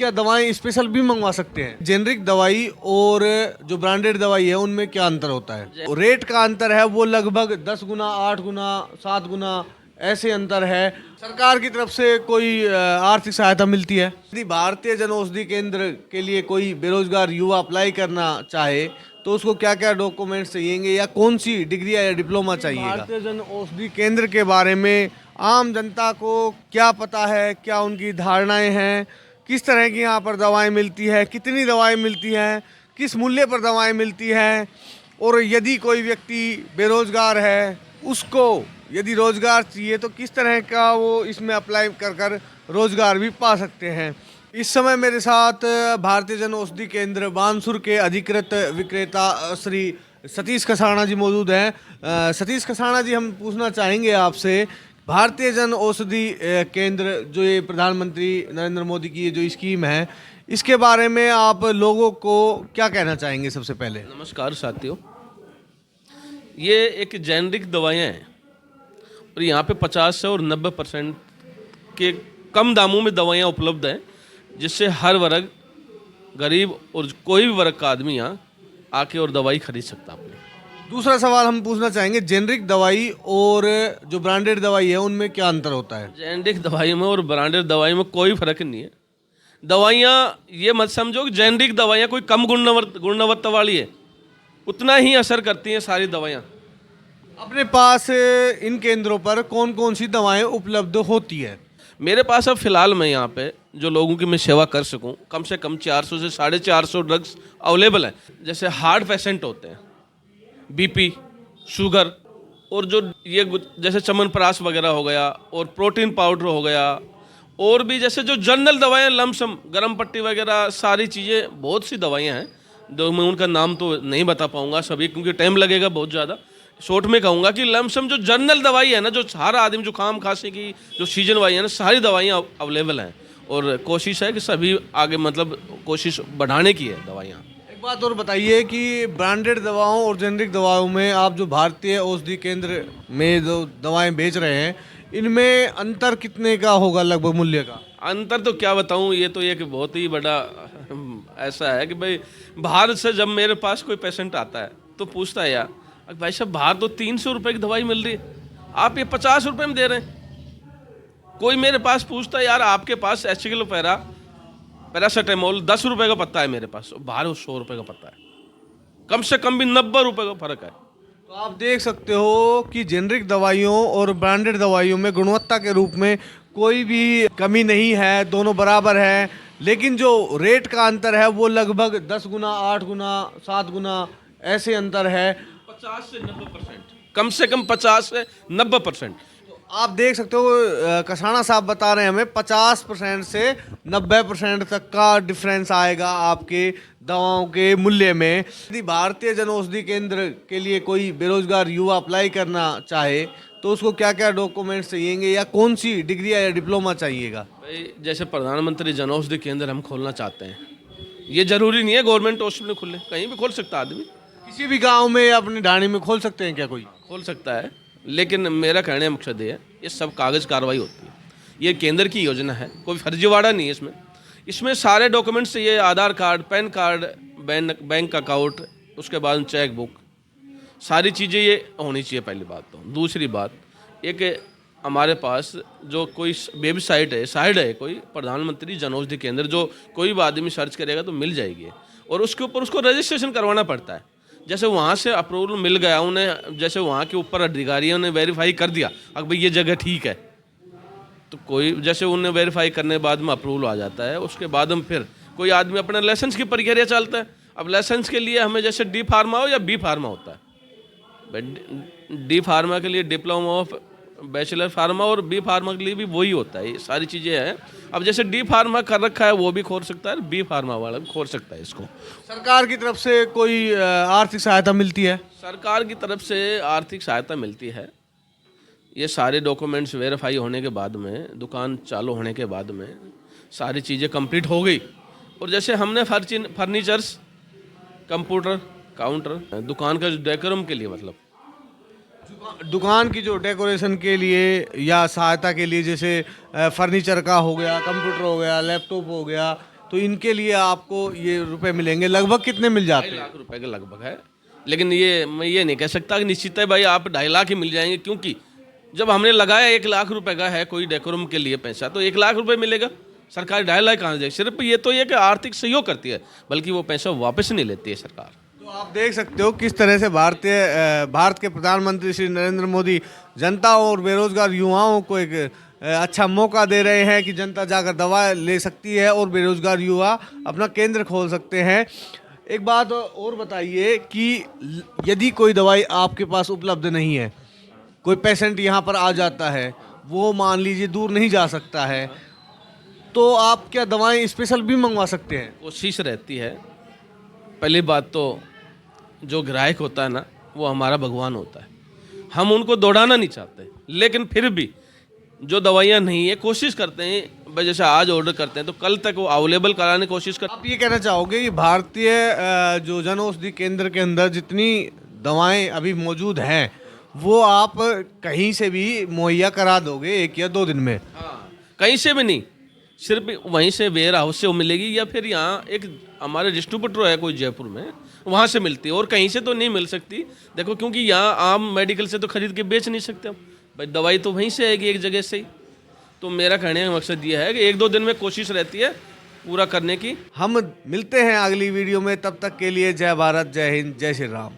क्या दवाएं स्पेशल भी मंगवा सकते हैं? जेनरिक दवाई और जो ब्रांडेड दवाई है उनमें क्या अंतर होता है? रेट का अंतर है वो लगभग 10 गुना, 8 गुना, 7 गुना ऐसे अंतर है। सरकार की तरफ से कोई आर्थिक सहायता मिलती है? यदि भारतीय जन औषधि केंद्र के लिए कोई बेरोजगार युवा अप्लाई करना चाहे तो उसको क्या क्या डॉक्यूमेंट्स चाहिएंगे या कौन सी डिग्री या डिप्लोमा चाहिए? भारतीय जन औषधि केंद्र के बारे में आम जनता को क्या पता है, क्या उनकी धारणाएं हैं, किस तरह की यहाँ पर दवाएं मिलती है, कितनी दवाएं मिलती हैं, किस मूल्य पर दवाएं मिलती हैं, और यदि कोई व्यक्ति बेरोजगार है उसको यदि रोजगार चाहिए तो किस तरह का वो इसमें अप्लाई कर कर रोजगार भी पा सकते हैं। इस समय मेरे साथ भारतीय जन औषधि केंद्र बानसूर के अधिकृत विक्रेता श्री सतीश कसाणा जी मौजूद हैं। सतीश कसाणा जी, हम पूछना चाहेंगे आपसे, भारतीय जन औषधि केंद्र जो ये प्रधानमंत्री नरेंद्र मोदी की ये जो स्कीम है इसके बारे में आप लोगों को क्या कहना चाहेंगे? सबसे पहले नमस्कार साथियों, ये एक जेनरिक दवाइयाँ हैं और यहाँ पे 50 से और 90% के कम दामों में दवाइयाँ उपलब्ध हैं, जिससे हर वर्ग, गरीब और कोई भी वर्ग का आदमी यहाँ आके और दवाई खरीद सकता है अपनी। दूसरा सवाल हम पूछना चाहेंगे, जेनरिक दवाई और जो ब्रांडेड दवाई है उनमें क्या अंतर होता है? जेनरिक दवाई में और ब्रांडेड दवाई में कोई फर्क नहीं है। दवाइयाँ ये मत समझो कि जेनरिक दवाइयाँ कोई कम गुणवत्ता वाली है, उतना ही असर करती हैं सारी दवाइयाँ। अपने पास इन केंद्रों पर कौन कौन सी दवाएं उपलब्ध होती है? मेरे पास अब फिलहाल मैं यहाँ पे जो लोगों की मैं सेवा कर सकूँ, कम से कम 400 से 450 ड्रग्स अवेलेबल हैं। जैसे हार्ट पेशेंट होते हैं, बीपी, शुगर, और जो ये जैसे च्यवनप्राश वगैरह हो गया और प्रोटीन पाउडर हो गया, और भी जैसे जो जनरल दवाएं, लमसम गरम पट्टी वगैरह, सारी चीज़ें, बहुत सी दवाइयाँ हैं जो मैं उनका नाम तो नहीं बता पाऊँगा सभी, क्योंकि टाइम लगेगा बहुत ज़्यादा। शॉर्ट में कहूँगा कि लमसम जो जनरल दवाई है ना, जो हर आदमी जुकाम खांसी की जो सीजन दवाई है ना, सारी दवाइयाँ अवेलेबल हैं और कोशिश है कि सभी आगे मतलब कोशिश बढ़ाने की है दवाइयाँ। एक बात और बताइए कि ब्रांडेड दवाओं और जेनरिक दवाओं में आप जो भारतीय औषधि केंद्र में जो दवाएं बेच रहे हैं इनमें अंतर कितने का होगा लगभग मूल्य का? अंतर तो क्या बताऊँ, ये तो एक बहुत ही बड़ा ऐसा है कि भाई बाहर से जब मेरे पास कोई पेशेंट आता है तो पूछता है, यार भाई साहब बाहर तो 300 रुपये की दवाई मिल रही है, आप ये 50 रुपये में दे रहे हैं। कोई मेरे पास पूछता है, यार आपके पास एसिक्लोपेरा पैरासीटामोल 10 रुपये का पत्ता है मेरे पास, बाहर वो 100 रुपये का पत्ता है, कम से कम भी 90 रुपये का फर्क है। तो आप देख सकते हो कि जेनरिक दवाइयों और ब्रांडेड दवाइयों में गुणवत्ता के रूप में कोई भी कमी नहीं है, दोनों बराबर है, लेकिन जो रेट का अंतर है वो लगभग 10 गुना, 8 गुना, 7 गुना ऐसे अंतर है। 50 से 90%, कम से कम 50 से 90%। आप देख सकते हो कसाणा साहब बता रहे हैं हमें 50% से 90% तक का डिफरेंस आएगा आपके दवाओं के मूल्य में। यदि भारतीय जन औषधि केंद्र के लिए कोई बेरोजगार युवा अप्लाई करना चाहे तो उसको क्या क्या डॉक्यूमेंट्स चाहिएंगे या कौन सी डिग्री या डिप्लोमा चाहिएगा? भाई जैसे प्रधानमंत्री जन औषधि केंद्र हम खोलना चाहते हैं, ये जरूरी नहीं है गवर्नमेंट हॉस्पिटल खुले, कहीं भी खोल सकता आदमी, किसी भी गांव में अपनी ढाणी में खोल सकते हैं क्या कोई? खोल सकता है, लेकिन मेरा कहने का मकसद ये है, ये सब कागज़ कार्रवाई होती है, ये केंद्र की योजना है, कोई फर्जीवाड़ा नहीं है इसमें। इसमें सारे डॉक्यूमेंट्स चाहिए, Aadhaar card, pan card, bank account, उसके बाद चेक बुक, सारी चीज़ें ये होनी चाहिए पहली बात तो। दूसरी बात, एक हमारे पास जो कोई वेबसाइट है, साइट है कोई प्रधानमंत्री जन औषधि केंद्र, जो कोई भी आदमी सर्च करेगा तो मिल जाएगी, और उसके ऊपर उसको रजिस्ट्रेशन करवाना पड़ता है। जैसे वहाँ से अप्रूवल मिल गया उन्हें, जैसे वहाँ के ऊपर अधिकारियों ने वेरीफाई कर दिया अब भाई ये जगह ठीक है, तो कोई जैसे उन्हें वेरीफाई करने के बाद में अप्रूवल आ जाता है, उसके बाद हम फिर कोई आदमी अपना लाइसेंस की प्रक्रिया चलता है। अब लाइसेंस के लिए हमें जैसे डी फार्मा हो या बी फार्मा होता है, डी फार्मा के लिए डिप्लोमा ऑफ बैचलर फार्मा और बी फार्मा के लिए भी वही होता है, ये सारी चीज़ें हैं। अब जैसे डी फार्मा कर रखा है वो भी खोल सकता है, बी फार्मा वाला भी खोल सकता है इसको। सरकार की तरफ से कोई आर्थिक सहायता मिलती है? सरकार की तरफ से आर्थिक सहायता मिलती है, ये सारे डॉक्यूमेंट्स वेरीफाई होने के बाद में, दुकान चालू होने के बाद में सारी चीज़ें कंप्लीट हो गई, और जैसे हमने फर्नीचर्स, कंप्यूटर, काउंटर, दुकान का डेकोरम के लिए, मतलब दुकान की जो डेकोरेशन के लिए या सहायता के लिए, जैसे फर्नीचर का हो गया, कंप्यूटर हो गया, लैपटॉप हो गया, तो इनके लिए आपको ये रुपए मिलेंगे, लगभग कितने मिल जाते 2.5 हैं? लाख रुपए के लगभग है। लेकिन ये मैं ये नहीं कह सकता कि निश्चित है भाई आप 2.5 लाख ही मिल जाएंगे, क्योंकि जब हमने लगाया 1 लाख रुपए का है कोई डेकोरम के लिए पैसा, तो 1 लाख रुपए मिलेगा। सरकार 2.5 लाख कहाँ से देगी? सिर्फ ये तो ये कि आर्थिक सहयोग करती है, बल्कि वो पैसा वापस नहीं लेती है सरकार। तो आप देख सकते हो किस तरह से भारत के प्रधानमंत्री श्री नरेंद्र मोदी जनता और बेरोजगार युवाओं को एक अच्छा मौका दे रहे हैं कि जनता जाकर दवा ले सकती है और बेरोजगार युवा अपना केंद्र खोल सकते हैं। एक बात और बताइए कि यदि कोई दवाई आपके पास उपलब्ध नहीं है, कोई पेशेंट यहाँ पर आ जाता है, वो मान लीजिए दूर नहीं जा सकता है, तो आप क्या दवाएं स्पेशल भी मंगवा सकते हैं? कोशिश रहती है। पहली बात तो जो ग्राहक होता है ना, वो हमारा भगवान होता है, हम उनको दौड़ाना नहीं चाहते, लेकिन फिर भी जो दवाइयाँ नहीं है कोशिश करते हैं भाई, जैसे आज ऑर्डर करते हैं तो कल तक वो अवेलेबल कराने की कोशिश करते आप ये कहना चाहोगे कि भारतीय जो जन औषधि केंद्र के अंदर जितनी दवाएं अभी मौजूद हैं वो आप कहीं से भी मुहैया करा दोगे 1 या 2 दिन में? हाँ, कहीं से भी नहीं, सिर्फ वहीं से वेयर हाउस से वो मिलेगी, या फिर यहाँ एक हमारे डिस्ट्रीब्यूटर है कोई जयपुर में, वहाँ से मिलती है, और कहीं से तो नहीं मिल सकती। देखो क्योंकि यहाँ आम मेडिकल से तो खरीद के बेच नहीं सकते हम भाई, दवाई तो वहीं से आएगी एक जगह से ही। तो मेरा कहने का मकसद ये है कि 1-2 दिन में कोशिश रहती है पूरा करने की। हम मिलते हैं अगली वीडियो में, तब तक के लिए जय भारत, जय हिंद, जय श्री राम।